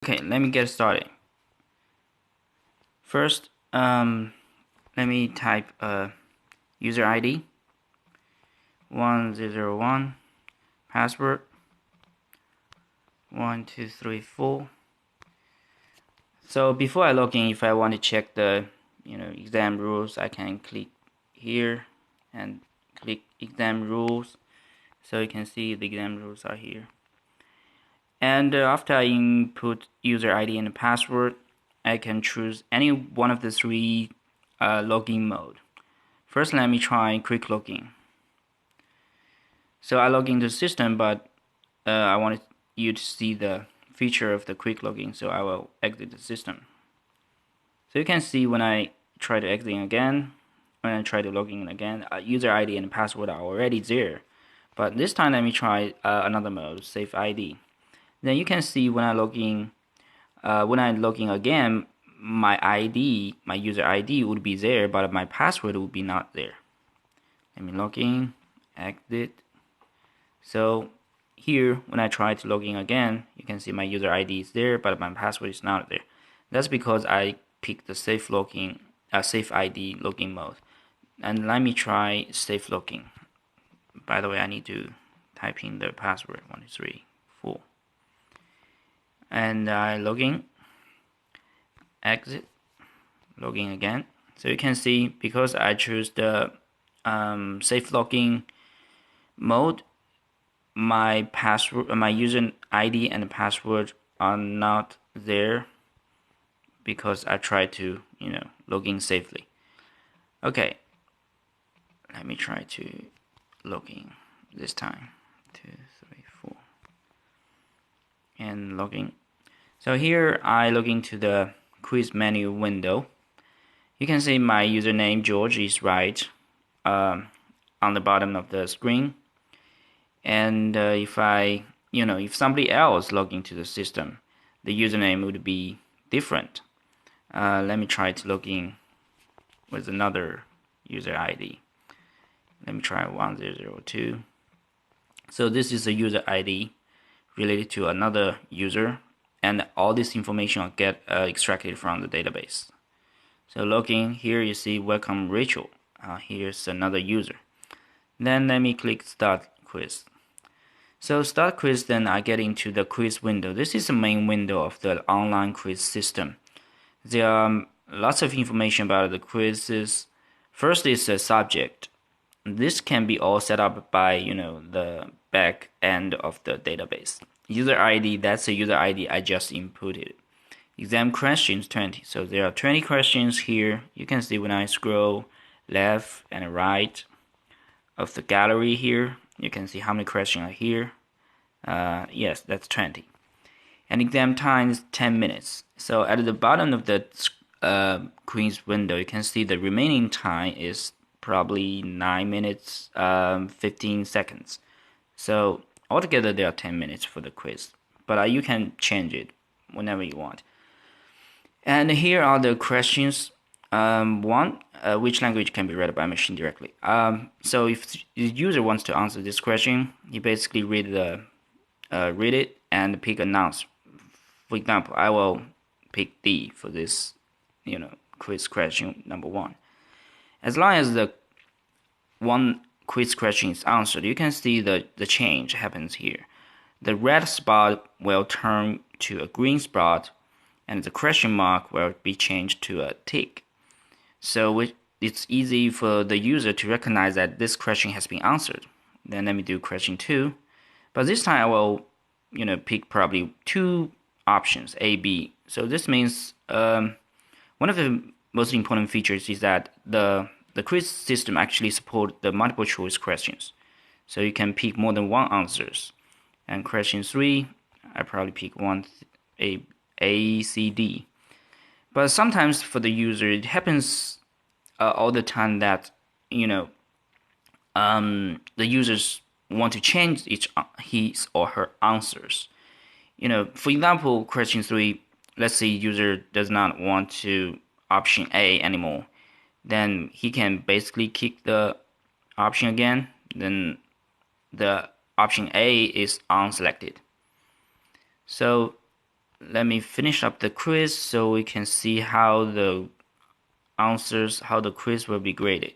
Okay, let me get started. First, let me type user ID 1001, password 1234. So before I log in, if I want to check the exam rules, I can click here and click exam rules. So you can see the exam rules are here. And after I input user ID and password, I can choose any one of the three login mode. First, let me try quick login. So I log into the system, but I wanted you to see the feature of the quick login, so I will exit the system. So you can see when I try to exit again, when I try to log in again, user ID and password are already there. But this time, let me try another mode, Safe ID. Then you can see when I log in again, my user ID would be there, but my password would be not there. Let me log in, exit. So here, when I try to log in again, you can see my user ID is there, but my password is not there. That's because I picked the safe ID login mode. And let me try safe login. By the way, I need to type in the password 1234. And I log in, exit, login again. So you can see because I choose the safe login mode, my password, my user ID and password are not there because I tried to log in safely. Okay, let me try to log in this time. 2, 3, 4, and log in. So here I log into the quiz menu window. You can see my username George is right on the bottom of the screen. And if somebody else log into the system, the username would be different. Let me try to log in with another user ID. Let me try 1002. So this is a user ID related to another user, and all this information will get extracted from the database. So login, here you see welcome Rachel. Here's another user. Then let me click start quiz. So start quiz, then I get into the quiz window. This is the main window of the online quiz system. There are lots of information about the quizzes. First is the subject. This can be all set up by the back end of the database. User ID, that's the user ID I just inputted. Exam questions 20. So there are 20 questions here. You can see when I scroll left and right of the gallery here, you can see how many questions are here. Yes, that's 20. And exam time is 10 minutes. So at the bottom of the quiz window, you can see the remaining time is probably 9 minutes, 15 seconds. So altogether, there are 10 minutes for the quiz. But you can change it whenever you want. And here are the questions. One, which language can be read by machine directly? So if the user wants to answer this question, he basically read it and pick announce. For example, I will pick D for this, quiz question number 1. As long as the one quiz question is answered, you can see the change happens here. The red spot will turn to a green spot, and the question mark will be changed to a tick. So it's easy for the user to recognize that this question has been answered. Then let me do question 2. But this time I will, pick probably 2 options, A, B. So this means one of the most important features is that the quiz system actually supports the multiple choice questions. So you can pick more than one answers. And question 3, I probably pick one A, C, D. But sometimes for the user, it happens all the time that the users want to change his or her answers. For example, question 3. Let's say user does not want to option A anymore. Then he can basically click the option again. Then the option A is unselected. So let me finish up the quiz so we can see how the quiz will be graded.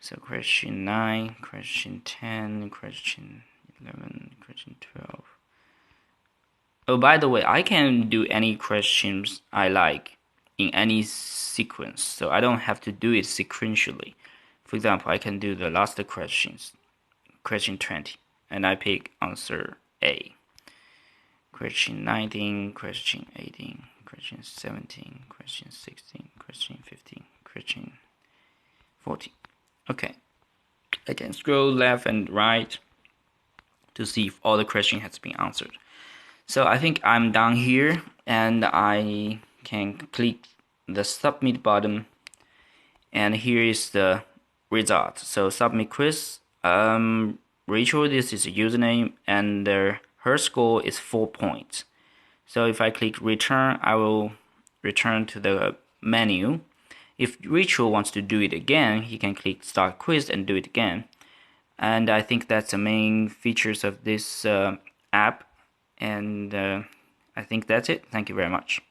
So question 9, question 10, question 11, question 12. Oh, by the way, I can do any questions I like in any sequence, so I don't have to do it sequentially. For example, I can do the last questions, question 20, and I pick answer A. Question 19, question 18, question 17, question 16, question 15, question 14. Okay, I can scroll left and right to see if all the question has been answered. So I think I'm done here, and I can click the submit button, and here is the result. So submit quiz. Rachel, this is a username, and her score is 4 points. So if I click return, I will return to the menu. If Rachel wants to do it again, he can click start quiz and do it again. And I think that's the main features of this app. And I think that's it. Thank you very much.